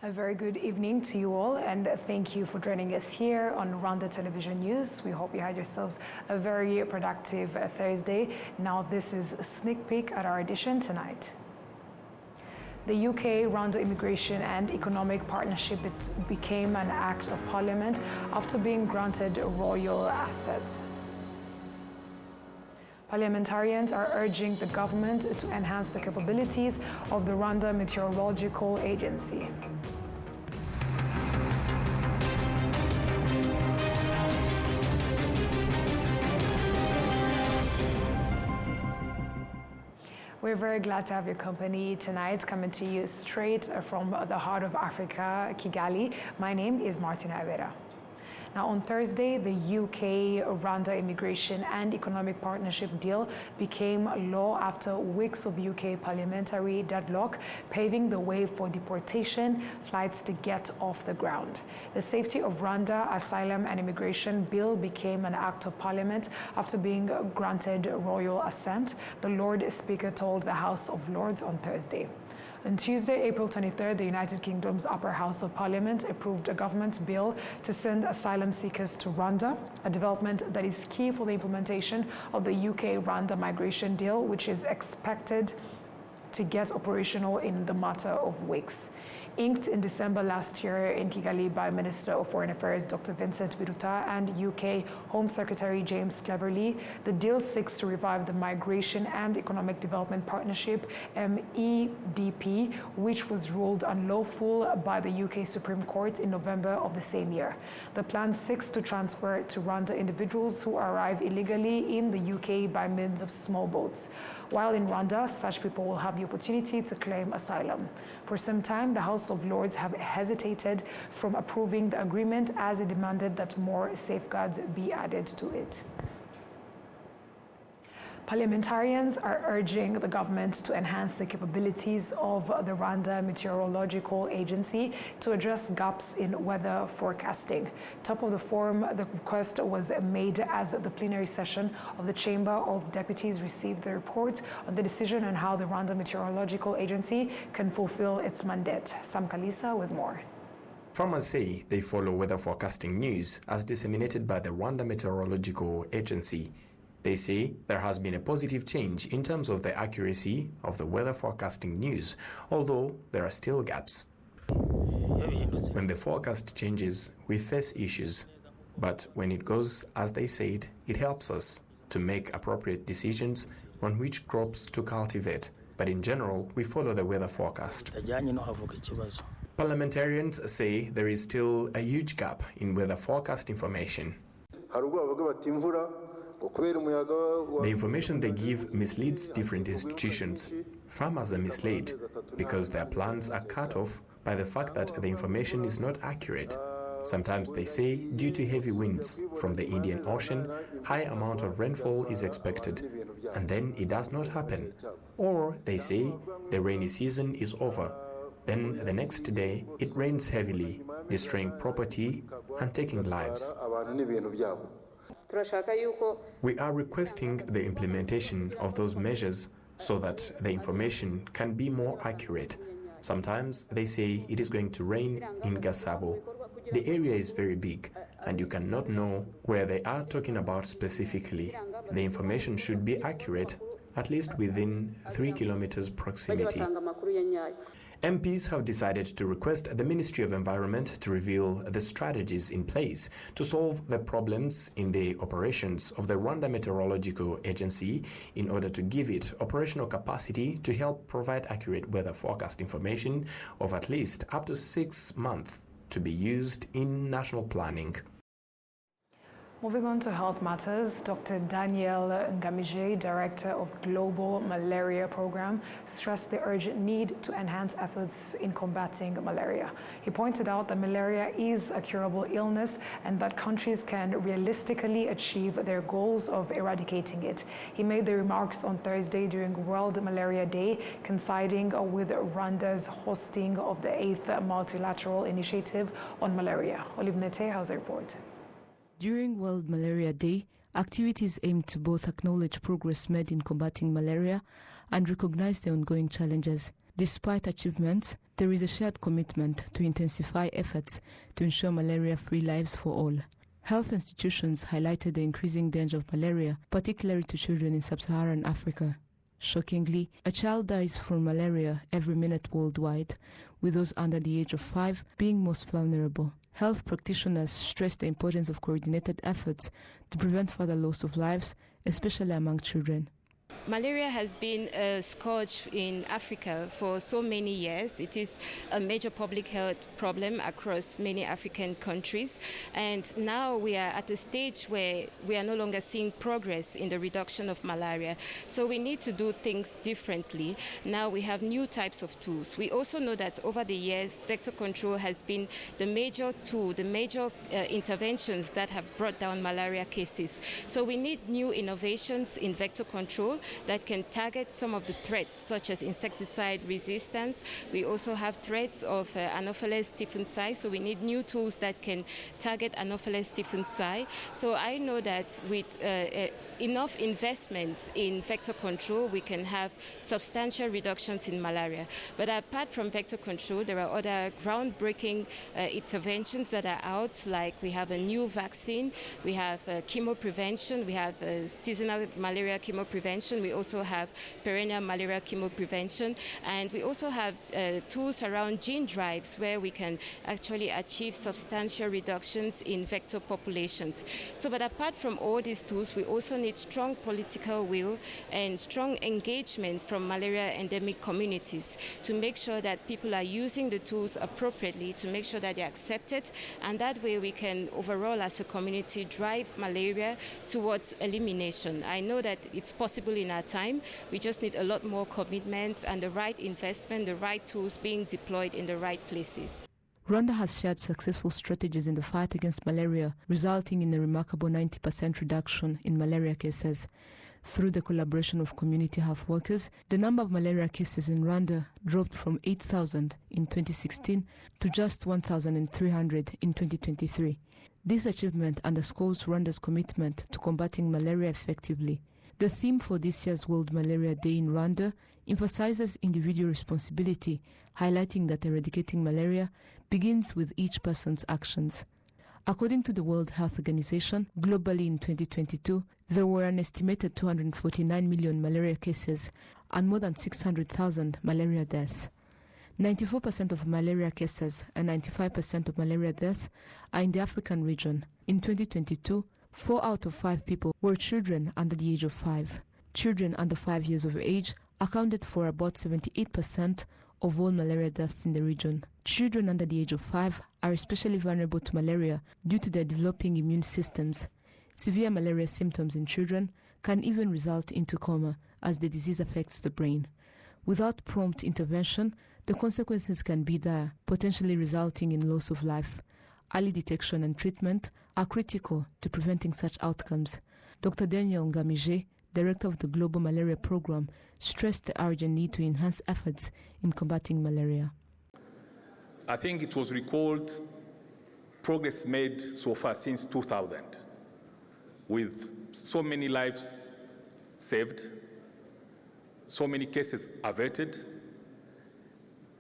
A very good evening to you all, and thank you for joining us here on Rwanda Television News. We hope you had yourselves a very productive Thursday. Now this is a sneak peek at our edition tonight. The UK-Rwanda Immigration and Economic Partnership became an Act of Parliament after being granted royal assets. Parliamentarians are urging the government to enhance the capabilities of the Rwanda Meteorological Agency. We're very glad to have your company tonight, coming to you straight from the heart of Africa, Kigali. My name is Martina Avera. Now, on Thursday, the UK-Rwanda Immigration and Economic Partnership deal became law after weeks of UK parliamentary deadlock, paving the way for deportation flights to get off the ground. The Safety of Rwanda Asylum and Immigration Bill became an Act of Parliament after being granted royal assent, the Lord Speaker told the House of Lords on Thursday. On Tuesday, April 23rd, the United Kingdom's Upper House of Parliament approved a government bill to send asylum seekers to Rwanda, a development that is key for the implementation of the UK-Rwanda migration deal, which is expected to get operational in the matter of weeks. Inked in December last year in Kigali by Minister of Foreign Affairs Dr. Vincent Biruta and UK Home Secretary James Cleverly, the deal seeks to revive the Migration and Economic Development Partnership, MEDP, which was ruled unlawful by the UK Supreme Court in November of the same year. The plan seeks to transfer to Rwanda individuals who arrive illegally in the UK by means of small boats. While in Rwanda, such people will have the opportunity to claim asylum. For some time, the House of Lords have hesitated from approving the agreement as it demanded that more safeguards be added to it. Parliamentarians are urging the government to enhance the capabilities of the Rwanda Meteorological Agency to address gaps in weather forecasting. Top of the forum, the request was made as the plenary session of the Chamber of Deputies received the report on the decision on how the Rwanda Meteorological Agency can fulfill its mandate. Sam Kalisa with more. Farmers say they follow weather forecasting news as disseminated by the Rwanda Meteorological Agency. They say there has been a positive change in terms of the accuracy of the weather forecasting news, although there are still gaps. When the forecast changes, we face issues, but when it goes as they said, it helps us to make appropriate decisions on which crops to cultivate. But in general, we follow the weather forecast. Parliamentarians say there is still a huge gap in weather forecast information. The information they give misleads different institutions. Farmers are misled because their plans are cut off by the fact that the information is not accurate. Sometimes they say due to heavy winds from the Indian Ocean, high amount of rainfall is expected, and then it does not happen. Or they say the rainy season is over. Then the next day it rains heavily, destroying property and taking lives. We are requesting the implementation of those measures so that the information can be more accurate. Sometimes they say it is going to rain in Gasabo. The area is very big and you cannot know where they are talking about specifically. The information should be accurate, at least within 3 kilometers proximity. MPs have decided to request the Ministry of Environment to reveal the strategies in place to solve the problems in the operations of the Rwanda Meteorological Agency in order to give it operational capacity to help provide accurate weather forecast information of at least up to 6 months to be used in national planning. Moving on to health matters, Dr. Daniel Ngamije, Director of the Global Malaria Program, stressed the urgent need to enhance efforts in combating malaria. He pointed out that malaria is a curable illness and that countries can realistically achieve their goals of eradicating it. He made the remarks on Thursday during World Malaria Day, coinciding with Rwanda's hosting of the 8th Multilateral Initiative on Malaria. Olive Nete has a report. During World Malaria Day, activities aim to both acknowledge progress made in combating malaria and recognize the ongoing challenges. Despite achievements, there is a shared commitment to intensify efforts to ensure malaria-free lives for all. Health institutions highlighted the increasing danger of malaria, particularly to children in sub-Saharan Africa. Shockingly, a child dies from malaria every minute worldwide, with those under the age of 5 being most vulnerable. Health practitioners stress the importance of coordinated efforts to prevent further loss of lives, especially among children. Malaria has been a scourge in Africa for so many years. It is a major public health problem across many African countries. And now we are at a stage where we are no longer seeing progress in the reduction of malaria. So we need to do things differently. Now we have new types of tools. We also know that over the years, vector control has been the major tool, the major interventions that have brought down malaria cases. So we need new innovations in vector control that can target some of the threats, such as insecticide resistance. We also have threats of Anopheles stephensi, so we need new tools that can target Anopheles stephensi. So I know that with enough investments in vector control, we can have substantial reductions in malaria. But apart from vector control, there are other groundbreaking interventions that are out, like we have a new vaccine, we have chemo prevention, we have seasonal malaria chemo prevention, we also have perennial malaria chemo prevention, and we also have tools around gene drives where we can actually achieve substantial reductions in vector populations. So, but apart from all these tools, we also need strong political will and strong engagement from malaria endemic communities to make sure that people are using the tools appropriately, to make sure that they're accepted, and that way we can overall as a community drive malaria towards elimination. I know that it's possible in our time. We just need a lot more commitment and the right investment, the right tools being deployed in the right places. Rwanda has shared successful strategies in the fight against malaria, resulting in a remarkable 90% reduction in malaria cases. Through the collaboration of community health workers, the number of malaria cases in Rwanda dropped from 8,000 in 2016 to just 1,300 in 2023. This achievement underscores Rwanda's commitment to combating malaria effectively. The theme for this year's World Malaria Day in Rwanda emphasizes individual responsibility, highlighting that eradicating malaria begins with each person's actions. According to the World Health Organization, globally in 2022, there were an estimated 249 million malaria cases and more than 600,000 malaria deaths. 94% of malaria cases and 95% of malaria deaths are in the African region. In 2022, 4 out of 5 people were children under the age of 5. Children under 5 years of age accounted for about 78% of all malaria deaths in the region. Children under the age of 5 are especially vulnerable to malaria due to their developing immune systems. Severe malaria symptoms in children can even result into coma as the disease affects the brain. Without prompt intervention, the consequences can be dire, potentially resulting in loss of life. Early detection and treatment are critical to preventing such outcomes. Dr. Daniel Ngamije, Director of the Global Malaria Program, stressed the urgent need to enhance efforts in combating malaria. I think it was recalled progress made so far since 2000, with so many lives saved, so many cases averted,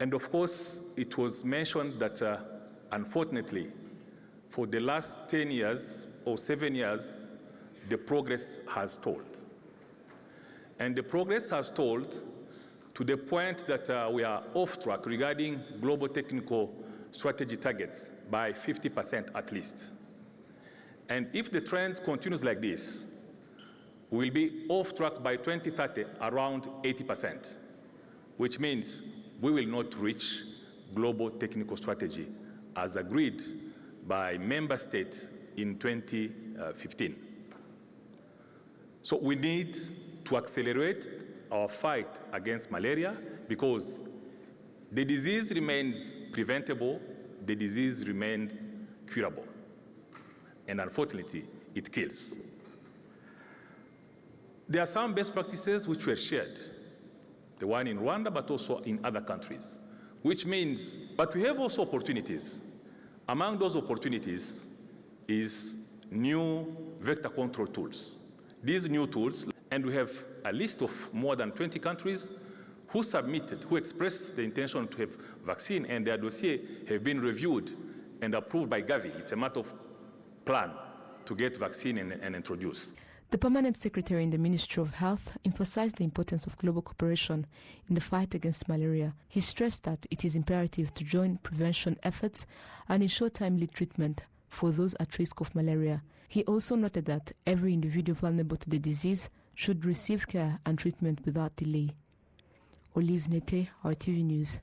and of course it was mentioned that unfortunately for the last 10 years or 7 years, the progress has stalled. And the progress has stalled to the point that we are off track regarding global technical strategy targets by 50% at least. And if the trend continues like this, we will be off track by 2030 around 80%, which means we will not reach global technical strategy as agreed by member states in 2015. So we need to accelerate our fight against malaria because the disease remains preventable, the disease remains curable, and unfortunately, it kills. There are some best practices which were shared, the one in Rwanda, but also in other countries, which means, but we have also opportunities. Among those opportunities is new vector control tools. These new tools, and we have a list of more than 20 countries who submitted, who expressed the intention to have vaccine, and their dossier have been reviewed and approved by Gavi. It's a matter of plan to get vaccine and introduce. The permanent secretary in the Ministry of Health emphasized the importance of global cooperation in the fight against malaria. He stressed that it is imperative to join prevention efforts and ensure timely treatment for those at risk of malaria. He also noted that every individual vulnerable to the disease should receive care and treatment without delay. Olive Nete, RTV News.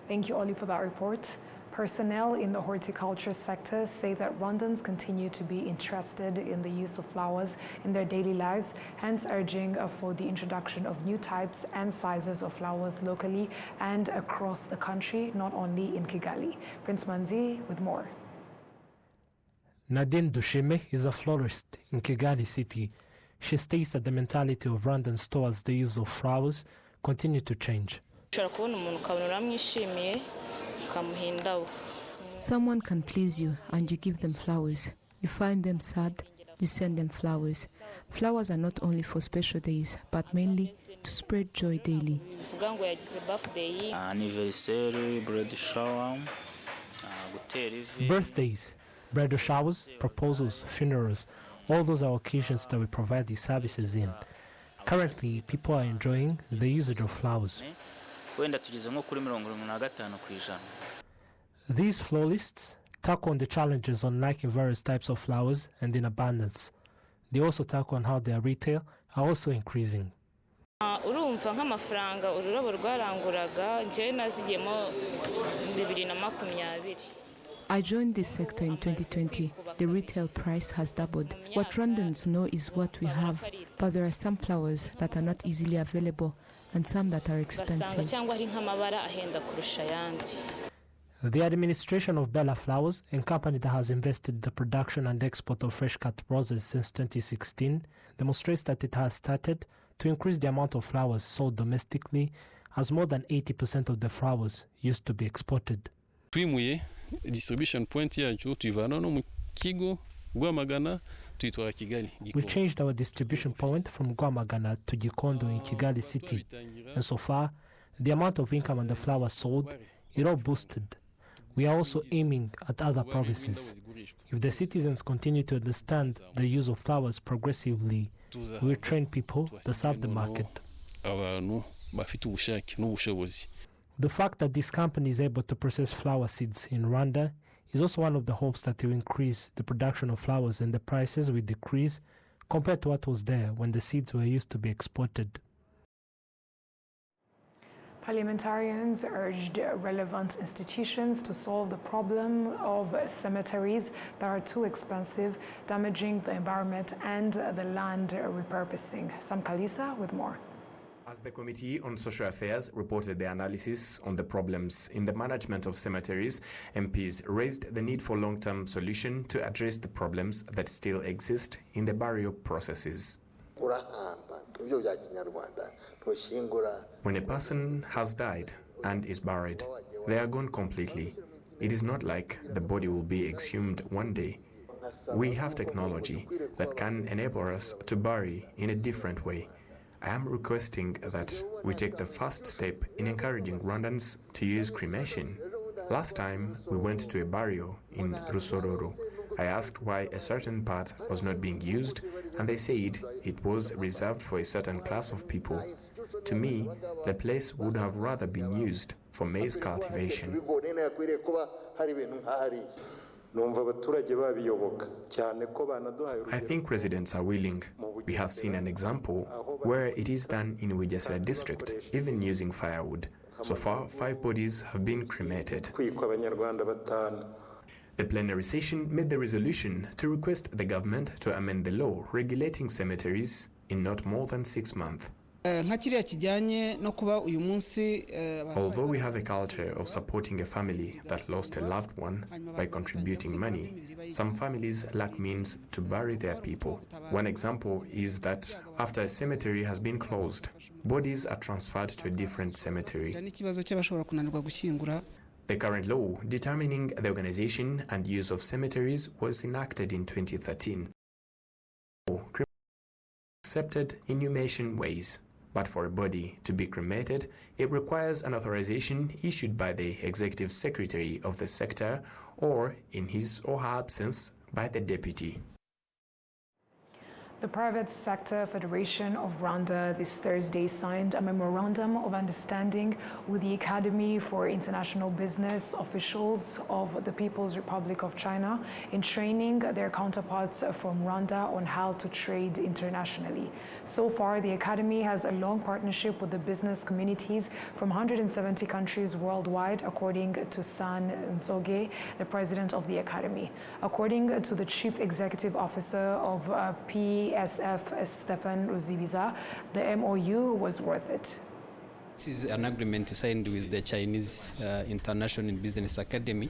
Thank you, Oli, for that report. Personnel in the horticulture sector say that Rwandans continue to be interested in the use of flowers in their daily lives, hence urging for the introduction of new types and sizes of flowers locally and across the country, not only in Kigali. Prince Manzi with more. Nadine Dushime is a florist in Kigali city. She states that the mentality of Rwandans towards the use of flowers continue to change. Someone can please you and you give them flowers. You find them sad, you send them flowers. Flowers are not only for special days, but mainly to spread joy daily. Birthdays, bridal showers, proposals, funerals, all those are occasions that we provide these services in. Currently, people are enjoying the usage of flowers. These florists tackle on the challenges on liking various types of flowers and in abundance. They also tackle on how their retail are also increasing. I joined this sector in 2020. The retail price has doubled. What Rwandans know is what we have, but there are some flowers that are not easily available and some that are expensive. The administration of Bella Flowers, a company that has invested in the production and export of fresh-cut roses since 2016, demonstrates that it has started to increase the amount of flowers sold domestically, as more than 80% of the flowers used to be exported. Distribution point yacu tuyivana no mu kigo Rwamagana tuyitwara Kigali. We changed our distribution point from Rwamagana to Gikondo in Kigali city, and so far the amount of income and the flowers sold, it all boosted. We are also aiming at other provinces. If the citizens continue to understand the use of flowers progressively, we will train people to serve the market. The fact that this company is able to process flower seeds in Rwanda is also one of the hopes that it will increase the production of flowers and the prices will decrease compared to what was there when the seeds were used to be exported. Parliamentarians urged relevant institutions to solve the problem of cemeteries that are too expensive, damaging the environment and the land repurposing. Sam Kalisa with more. As the Committee on Social Affairs reported their analysis on the problems in the management of cemeteries, MPs raised the need for long-term solution to address the problems that still exist in the burial processes. When a person has died and is buried, they are gone completely. It is not like the body will be exhumed one day. We have technology that can enable us to bury in a different way. I am requesting that we take the first step in encouraging Rwandans to use cremation. Last time we went to a burial in Rusororo. I asked why a certain part was not being used, and they said it was reserved for a certain class of people. To me, the place would have rather been used for maize cultivation. I think residents are willing. We have seen an example where it is done in Wigesera district, even using firewood. So far, 5 bodies have been cremated. The plenary session made the resolution to request the government to amend the law regulating cemeteries in not more than 6 months. Although we have a culture of supporting a family that lost a loved one by contributing money, some families lack means to bury their people. One example is that after a cemetery has been closed, bodies are transferred to a different cemetery. The current law determining the organization and use of cemeteries was enacted in 2013. Accepted inhumation ways. But for a body to be cremated, it requires an authorization issued by the Executive Secretary of the sector or, in his or her absence, by the deputy. The Private Sector Federation of Rwanda this Thursday signed a memorandum of understanding with the Academy for International Business officials of the People's Republic of China in training their counterparts from Rwanda on how to trade internationally. So far, the Academy has a long partnership with the business communities from 170 countries worldwide, according to San Nsoge, the president of the Academy. According to the Chief Executive Officer of PSF, Stefan Ruzibiza, the MOU was worth it. This is an agreement signed with the Chinese International Business Academy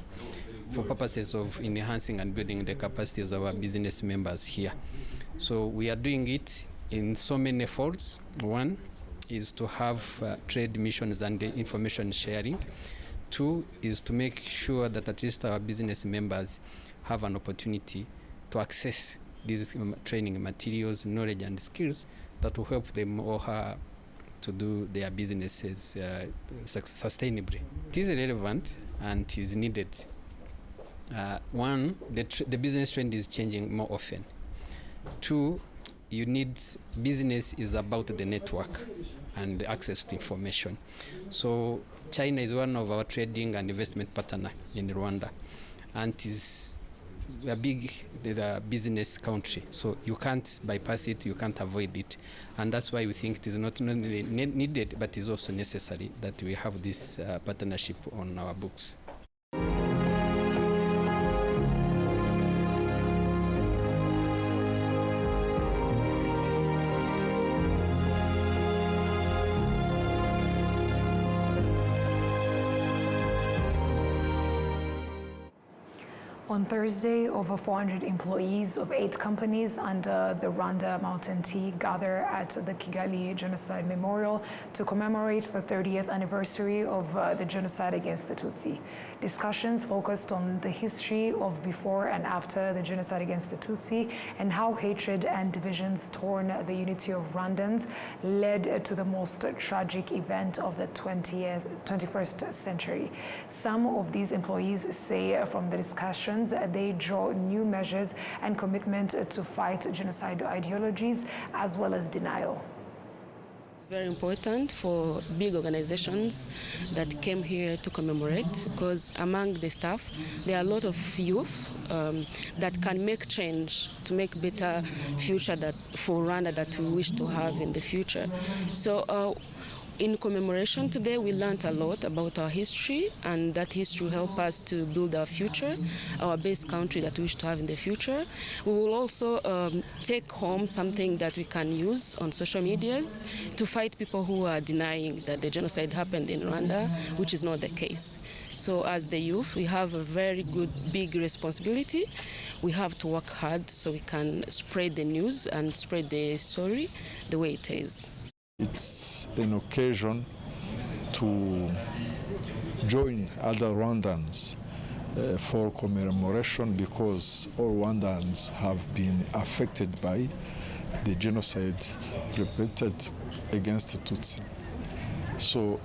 for purposes of enhancing and building the capacities of our business members here. So we are doing it in so many folds. One is to have trade missions and information sharing. Two is to make sure that at least our business members have an opportunity to access these training materials, knowledge and skills that will help them or her to do their businesses sustainably. It is relevant and it is needed. One, the business trend is changing more often. Two, business is about the network and access to information. So China is one of our trading and investment partners in Rwanda, and is a big business country, so you can't bypass it, you can't avoid it, and that's why we think it is not only needed but is also necessary that we have this partnership on our books. On Thursday, over 400 employees of 8 companies under the Rwanda Mountain Tea gather at the Kigali Genocide Memorial to commemorate the 30th anniversary of the genocide against the Tutsi. Discussions focused on the history of before and after the genocide against the Tutsi and how hatred and divisions torn the unity of Rwandans led to the most tragic event of the 21st century. Some of these employees say from the discussions they draw new measures and commitment to fight genocidal ideologies as well as denial. Very important for big organizations that came here to commemorate, because among the staff there are a lot of youth that can make change to make better future for Rwanda that we wish to have in the future. So in commemoration today, we learned a lot about our history, and that history will help us to build our future, our best country that we wish to have in the future. We will also take home something that we can use on social medias to fight people who are denying that the genocide happened in Rwanda, which is not the case. So as the youth, we have a very big responsibility. We have to work hard so we can spread the news and spread the story the way it is. It's an occasion to join other Rwandans for commemoration, because all Rwandans have been affected by the genocide perpetrated against the Tutsi. So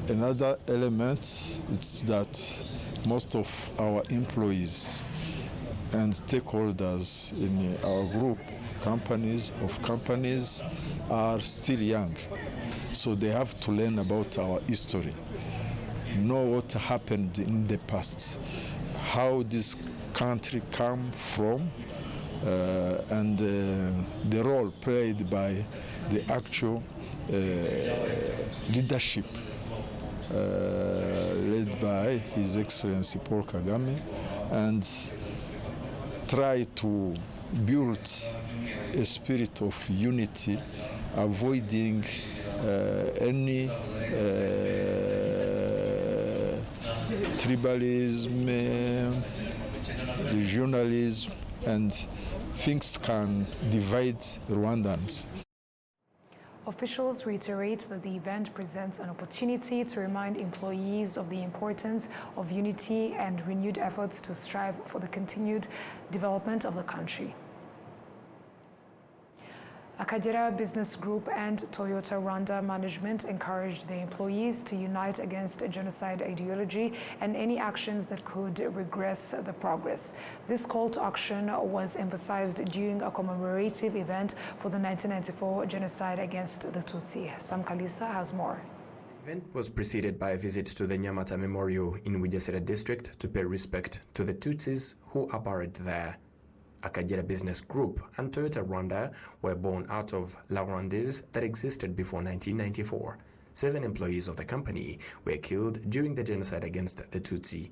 another element is that most of our employees and stakeholders in our group companies are still young, so they have to learn about our history, know what happened in the past, how this country came from, and the role played by the actual leadership led by His Excellency Paul Kagame, and try to build a spirit of unity, avoiding any tribalism, regionalism, and things can divide Rwandans. Officials reiterate that the event presents an opportunity to remind employees of the importance of unity and renewed efforts to strive for the continued development of the country. Akagera Business Group and Toyota Rwanda management encouraged their employees to unite against genocide ideology and any actions that could regress the progress. This call to action was emphasized during a commemorative event for the 1994 genocide against the Tutsi. Sam Kalisa has more. The event was preceded by a visit to the Nyamata Memorial in Bugesera district to pay respect to the Tutsis who are buried there. Akagera Business Group and Toyota Rwanda were born out of Rwandese that existed before 1994. 7 employees of the company were killed during the genocide against the Tutsi.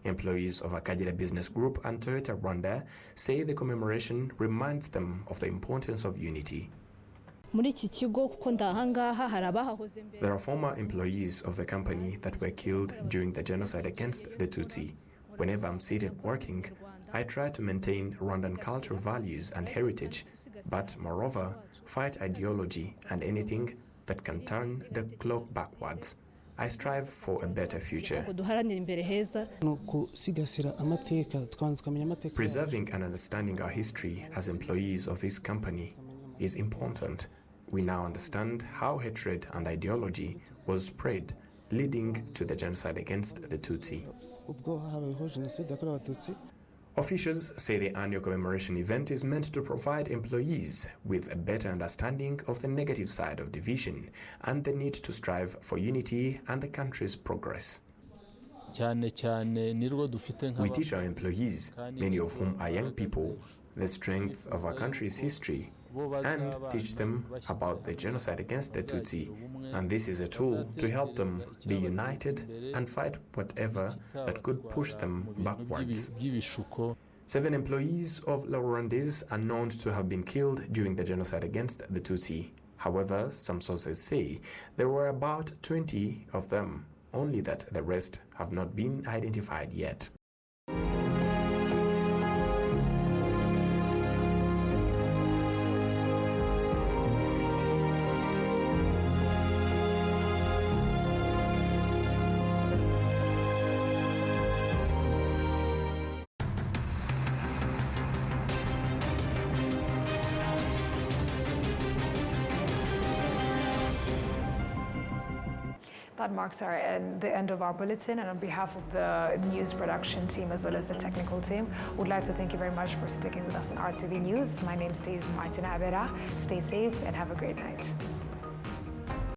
Employees of Akagera Business Group and Toyota Rwanda say the commemoration reminds them of the importance of unity. There are former employees of the company that were killed during the genocide against the Tutsi. Whenever I'm seated working, I try to maintain Rwandan cultural values and heritage, but moreover, fight ideology and anything that can turn the clock backwards. I strive for a better future. Preserving and understanding our history as employees of this company is important. We now understand how hatred and ideology was spread, leading to the genocide against the Tutsi. Officials say the annual commemoration event is meant to provide employees with a better understanding of the negative side of division and the need to strive for unity and the country's progress. We teach our employees, many of whom are young people, the strength of our country's history, and teach them about the genocide against the Tutsi. And this is a tool to help them be united and fight whatever that could push them backwards. 7 employees of Rwandese are known to have been killed during the genocide against the Tutsi. However, some sources say there were about 20 of them, only that the rest have not been identified yet. That marks the end of our bulletin, and on behalf of the news production team as well as the technical team, we'd like to thank you very much for sticking with us on RTV News. My name is Martina Abera. Stay safe and have a great night.